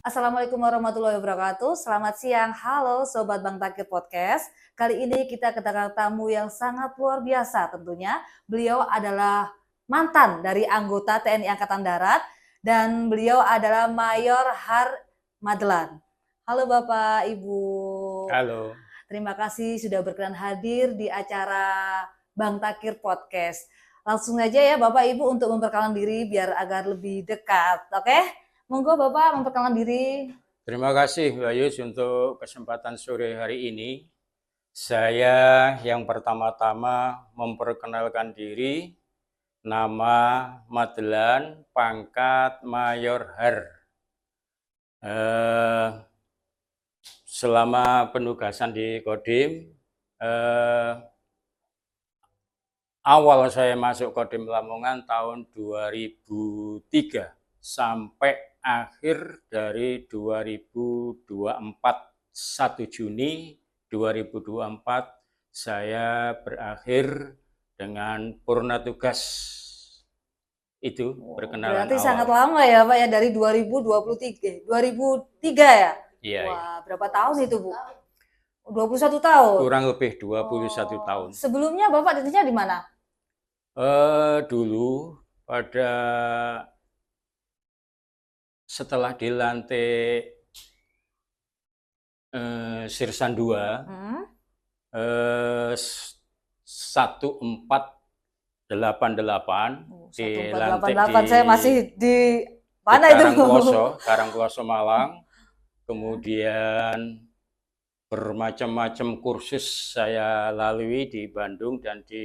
Assalamualaikum warahmatullahi wabarakatuh. Selamat siang, halo Sobat Bang Takir Podcast. Kali ini kita kedatangan tamu yang sangat luar biasa tentunya. Beliau adalah mantan dari anggota TNI Angkatan Darat dan beliau adalah Mayor Har Madlan. Halo Bapak, Ibu. Halo. Terima kasih sudah berkenan hadir di acara Bang Takir Podcast. Langsung aja ya Bapak Ibu untuk memperkenalkan diri biar agar lebih dekat, oke? Monggo Bapak memperkenalkan diri. Terima kasih Mbak Yus untuk kesempatan sore hari ini. Saya yang pertama-tama memperkenalkan diri, nama Madlan, pangkat Mayor Har. Selama penugasan di Kodim, awal saya masuk Kodim Lamongan tahun 2003 sampai akhir dari 2024, 1 Juni 2024 saya berakhir dengan purna tugas. Itu perkenalan Berarti awal. sangat lama ya Pak ya, dari 2023 ya? Iya, Wah, berapa tahun itu Bu? 21 tahun? kurang lebih 21 tahun. Sebelumnya Bapak didinya di mana? Dulu pada setelah dilantik Sirsan 2 1488 dilantik 1488 saya masih di mana itu? Karangkuoso Malang. Kemudian bermacam-macam kursus saya lalui di Bandung dan di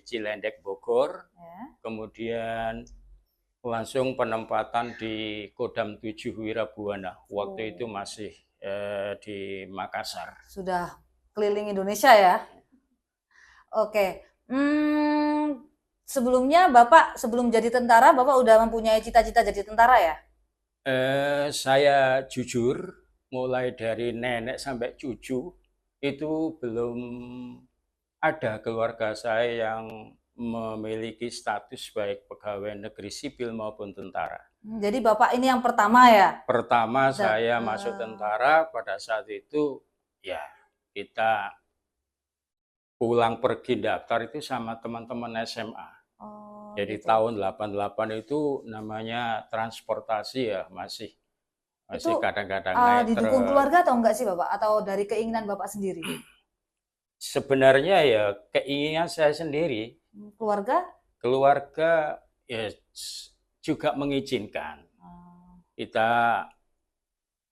Cilendek Bogor. Kemudian langsung penempatan di Kodam 7 Wirabuana. Waktu itu masih di Makassar. Sudah keliling Indonesia ya? Oke. Sebelumnya Bapak, sebelum jadi tentara, Bapak udah mempunyai cita-cita jadi tentara ya? Saya jujur, mulai dari nenek sampai cucu, itu belum ada keluarga saya yang memiliki status baik pegawai negeri sipil maupun tentara. Jadi Bapak ini yang pertama ya? Pertama saya masuk tentara pada saat itu ya kita pulang pergi daftar itu sama teman-teman SMA. Jadi gitu. Tahun 88 itu namanya transportasi ya masih kadang-kadang naik. Didukung keluarga atau enggak sih Bapak? Atau dari keinginan Bapak sendiri? Sebenarnya ya keinginan saya sendiri. Keluarga ya juga mengizinkan. Kita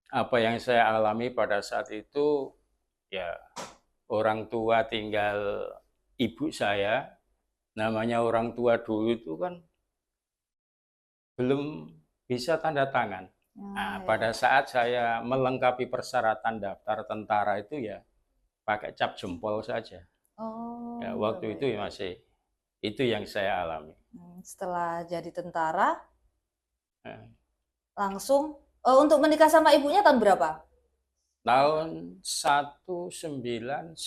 apa yang saya alami pada saat itu ya orang tua tinggal ibu saya. Namanya orang tua dulu itu kan belum bisa tanda tangan. Nah, pada saat saya melengkapi persyaratan daftar tentara itu ya pakai cap jempol saja. Ya, waktu itu ya masih itu yang saya alami. Setelah jadi tentara, langsung untuk menikah sama ibunya tahun berapa? Tahun 1994.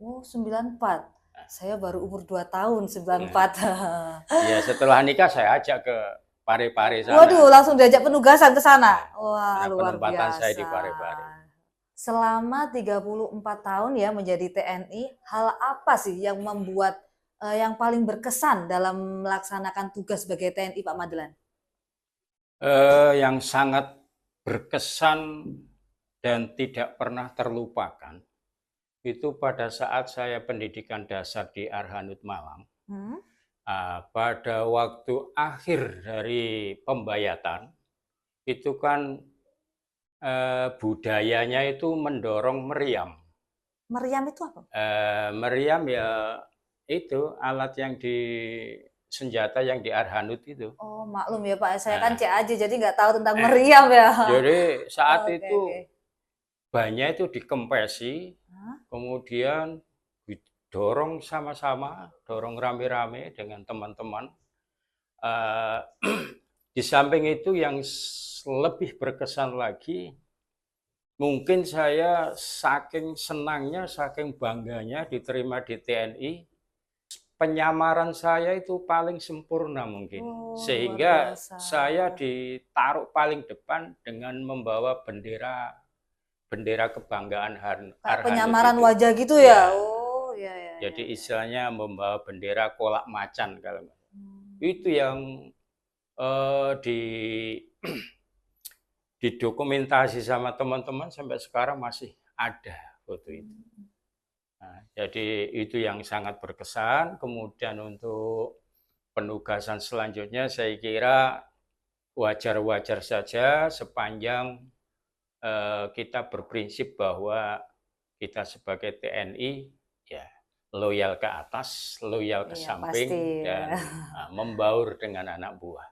Oh, 94. Saya baru umur 2 tahun, 94. Ya, setelah nikah saya ajak ke Parepare sana. Waduh, langsung diajak penugasan ke sana. Wah, luar biasa. Saya di Parepare. Selama 34 tahun ya menjadi TNI, hal apa sih yang membuat yang paling berkesan dalam melaksanakan tugas sebagai TNI Pak Madlan? Yang sangat berkesan dan tidak pernah terlupakan itu pada saat saya pendidikan dasar di Arhanud Malang. Pada waktu akhir dari pembayatan itu kan budayanya itu mendorong meriam. Meriam itu apa? Meriam ya itu alat yang senjata yang di Arhanud itu. Oh maklum ya Pak, saya kan CAJ jadi nggak tahu tentang meriam ya. Jadi saat itu bannya itu dikempesi, kemudian didorong sama-sama, dorong rame-rame dengan teman-teman. Di samping itu yang lebih berkesan lagi, mungkin saya saking senangnya, saking bangganya diterima di TNI, penyamaran saya itu paling sempurna mungkin. Oh, luar Sehingga biasa. saya ditaruh paling depan dengan membawa bendera kebanggaan Kayak Arhanus penyamaran itu. wajah gitu Ya. ya. Oh, ya. Jadi istilahnya membawa bendera kolak macan kalau Hmm. itu yang di didokumentasi sama teman-teman sampai sekarang masih ada foto itu. Nah, jadi itu yang sangat berkesan. Kemudian untuk penugasan selanjutnya saya kira wajar-wajar saja sepanjang kita berprinsip bahwa kita sebagai TNI ya loyal ke atas, loyal ke Iya, samping, pasti. dan membaur dengan anak buah.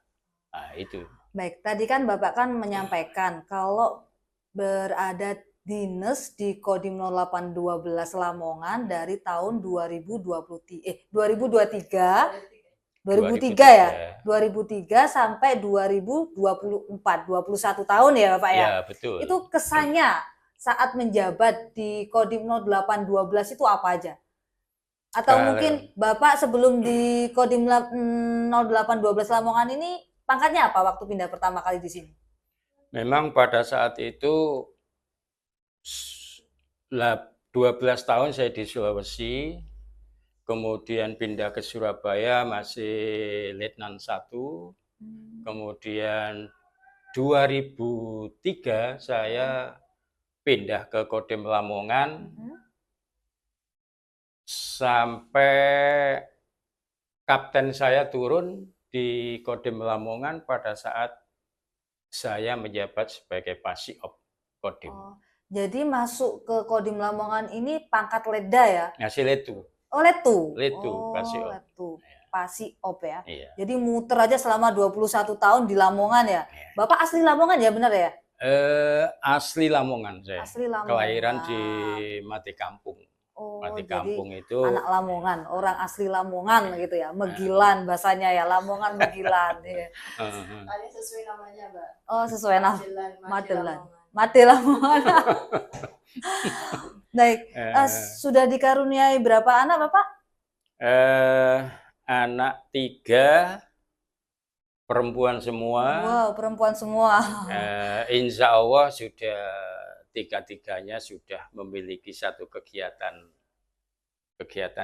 Nah, itu. Baik, tadi kan Bapak kan menyampaikan kalau berada dinas di Kodim 0812 Lamongan dari tahun 2023 ya. 2003 sampai 2024, 21 tahun ya Bapak ya. Ya, betul. Itu kesannya saat menjabat di Kodim 0812 itu apa aja? Atau mungkin Bapak sebelum di Kodim 0812 Lamongan ini pangkatnya apa waktu pindah pertama kali di sini? Memang pada saat itu 12 tahun saya di Sulawesi, kemudian pindah ke Surabaya masih Letnan 1, kemudian 2003 saya pindah ke Kodim Lamongan sampai kapten saya turun di Kodim Lamongan pada saat saya menjabat sebagai Pasiop Kodim. Oh, jadi masuk ke Kodim Lamongan ini pangkat Leda ya? Ngasih letu. Oh, Letu. Letu, Pasiop. Letu. Pasiop ya. Iya. Jadi muter aja selama 21 tahun di Lamongan ya. Iya. Bapak asli Lamongan ya, benar ya? Asli Lamongan saya. Asli Lamongan. Kelahiran di Mati Kampung. Oh, Mati jadi Kampung itu anak Lamongan, orang asli Lamongan gitu ya. Megilan bahasanya ya, Lamongan Megilan. Ya. Kalian sesuai namanya, Mbak. Oh, sesuai nama. Madelan. Mati Lamongan. Baik, sudah dikaruniai berapa anak Bapak? Anak 3, perempuan semua. Wow, perempuan semua. Insya Allah sudah 3-tiganya sudah memiliki satu kegiatan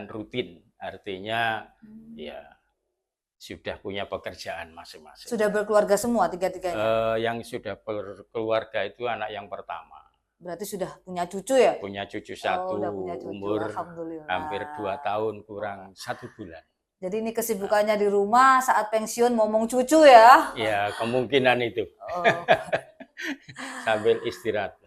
rutin, artinya ya sudah punya pekerjaan masing-masing. Sudah berkeluarga semua 3-tiganya? Yang sudah berkeluarga itu anak yang pertama. Berarti sudah punya cucu ya? Punya cucu 1, punya cucu. umur hampir 2 tahun kurang 1 bulan. Jadi ini kesibukannya di rumah saat pensiun ngomong cucu ya? Ya, kemungkinan itu. Sambil istirahat.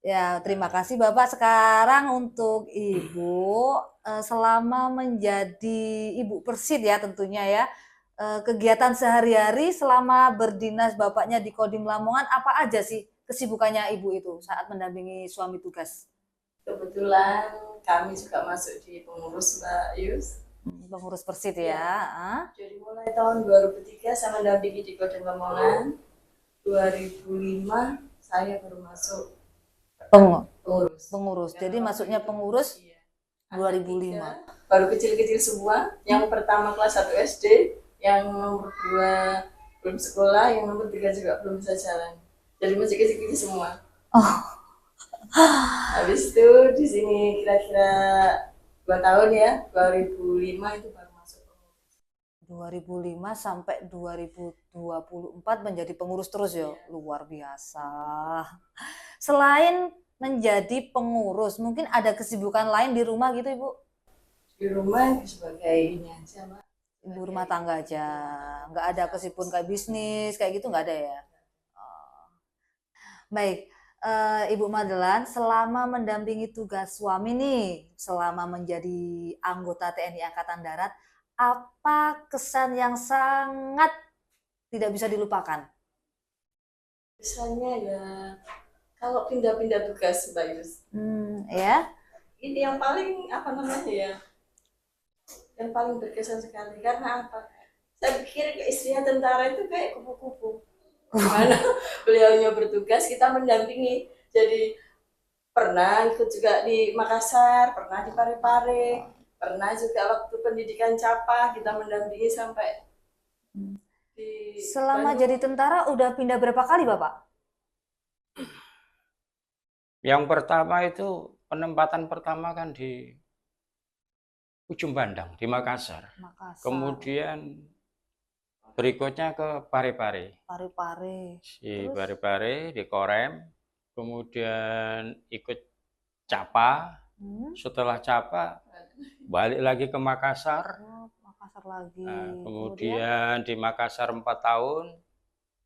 Ya, terima kasih Bapak. Sekarang untuk Ibu, selama menjadi Ibu Persid ya tentunya ya, kegiatan sehari-hari selama berdinas Bapaknya di Kodim Lamongan, apa aja sih kesibukannya Ibu itu saat mendampingi suami tugas? Kebetulan kami juga masuk di pengurus, Mbak Yus. Pengurus Persid ya. Jadi mulai tahun 2003 saya mendampingi di Kodim Lamongan. 2005 saya baru masuk pengurus. Jadi masuknya pengurus 2005. Baru kecil-kecil semua. Yang pertama kelas 1 SD, yang nomor 2 belum sekolah, yang nomor 3 juga belum bisa jalan. Jadi masih kecil-kecil semua. Habis itu di sini kira-kira 2 tahun ya, 2005 itu baru masuk pengurus. 2005 sampai 2024 menjadi pengurus terus ya, luar biasa. Selain menjadi pengurus, mungkin ada kesibukan lain di rumah gitu Ibu? Di rumah sebagai ini aja, Mbak. Ibu rumah tangga aja, nggak ada kesibukan kayak bisnis, kayak gitu nggak ada ya? Baik. Ibu Madelan, selama mendampingi tugas suami nih, selama menjadi anggota TNI Angkatan Darat, apa kesan yang sangat tidak bisa dilupakan? Kesannya ya, kalau pindah-pindah tugas, Mbak Yus. Ya. Ini yang paling apa namanya ya? Yang paling berkesan sekali karena apa? Saya pikir istrinya tentara itu kayak kupu-kupu. Gimana beliaunya bertugas, kita mendampingi. Jadi pernah ikut juga di Makassar, pernah di Parepare, Pernah juga waktu pendidikan CAPA kita mendampingi sampai di Selama Bandung. jadi tentara udah pindah berapa kali Bapak? Yang pertama itu penempatan pertama kan di Ujung Pandang di Makassar. Makassar, Kemudian berikutnya ke Parepare. Parepare. Di Terus? Parepare, di Korem. Kemudian ikut CAPA. Setelah CAPA balik lagi ke Makassar. Oh, Makassar lagi. Nah, kemudian di Makassar 4 tahun.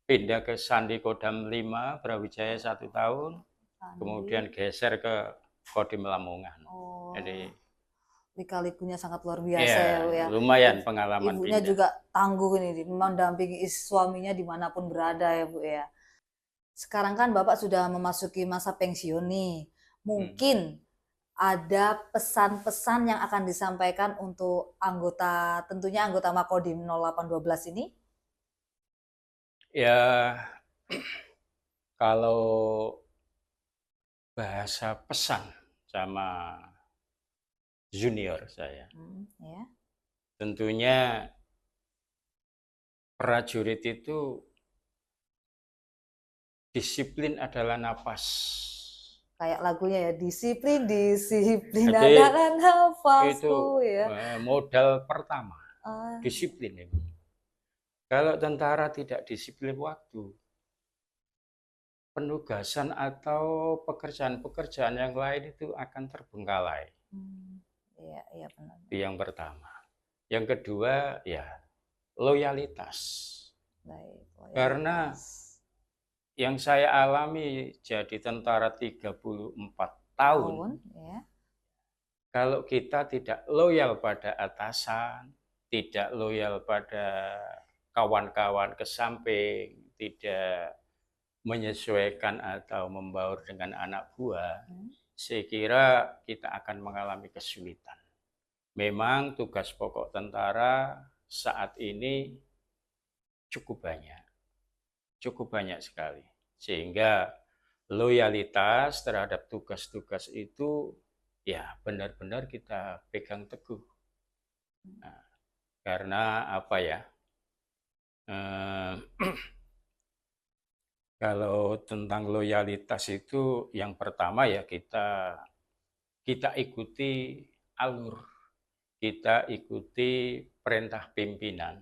Pindah ke Sandi Kodam 5, Brawijaya 1 tahun. Sandi. Kemudian geser ke Kodim Lamongan. Oh. Jadi lika-likunya sangat luar biasa ya Bu ya. Lumayan pengalaman Ibunya pindah. juga tangguh ini, mendampingi suaminya dimanapun berada ya Bu ya. Sekarang kan Bapak sudah memasuki masa pensiun nih. Mungkin ada pesan-pesan yang akan disampaikan untuk anggota, tentunya anggota Makodim 0812 ini? Ya, kalau bahasa pesan sama junior saya, ya. Tentunya prajurit itu disiplin adalah napas. Kayak lagunya ya, disiplin, disiplin Jadi, adalah nafasku itu ya. modal pertama, disiplin itu. Kalau tentara tidak disiplin waktu, penugasan atau pekerjaan-pekerjaan yang lain itu akan terbengkalai. Iya benar. Itu yang pertama. Yang kedua ya loyalitas. Baik, loyalitas. Karena yang saya alami jadi tentara 34 tahun, ya. Kalau kita tidak loyal pada atasan, tidak loyal pada kawan-kawan ke samping, tidak menyesuaikan atau membaur dengan anak buah, saya kira kita akan mengalami kesulitan. Memang tugas pokok tentara saat ini cukup banyak sekali. Sehingga loyalitas terhadap tugas-tugas itu ya benar-benar kita pegang teguh. Nah, karena apa ya? Kalau tentang loyalitas itu yang pertama ya kita ikuti alur, kita ikuti perintah pimpinan,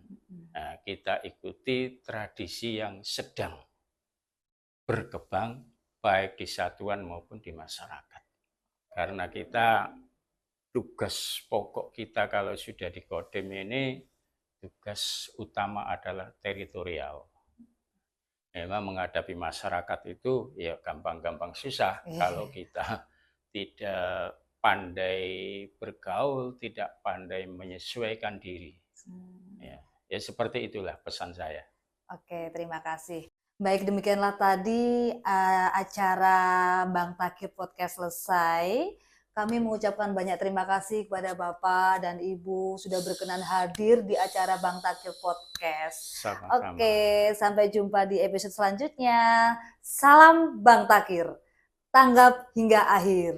nah, kita ikuti tradisi yang sedang berkembang baik di satuan maupun di masyarakat. Karena kita tugas pokok kita kalau sudah di Kodim ini tugas utama adalah teritorial. Memang menghadapi masyarakat itu ya gampang-gampang susah kalau kita tidak pandai bergaul, tidak pandai menyesuaikan diri. Ya seperti itulah pesan saya. Oke, terima kasih. Baik, demikianlah tadi acara Bang Takir Podcast selesai. Kami mengucapkan banyak terima kasih kepada Bapak dan Ibu sudah berkenan hadir di acara Bang Takir Podcast. Sama-sama. Oke, sampai jumpa di episode selanjutnya. Salam Bang Takir. Tanggap hingga akhir.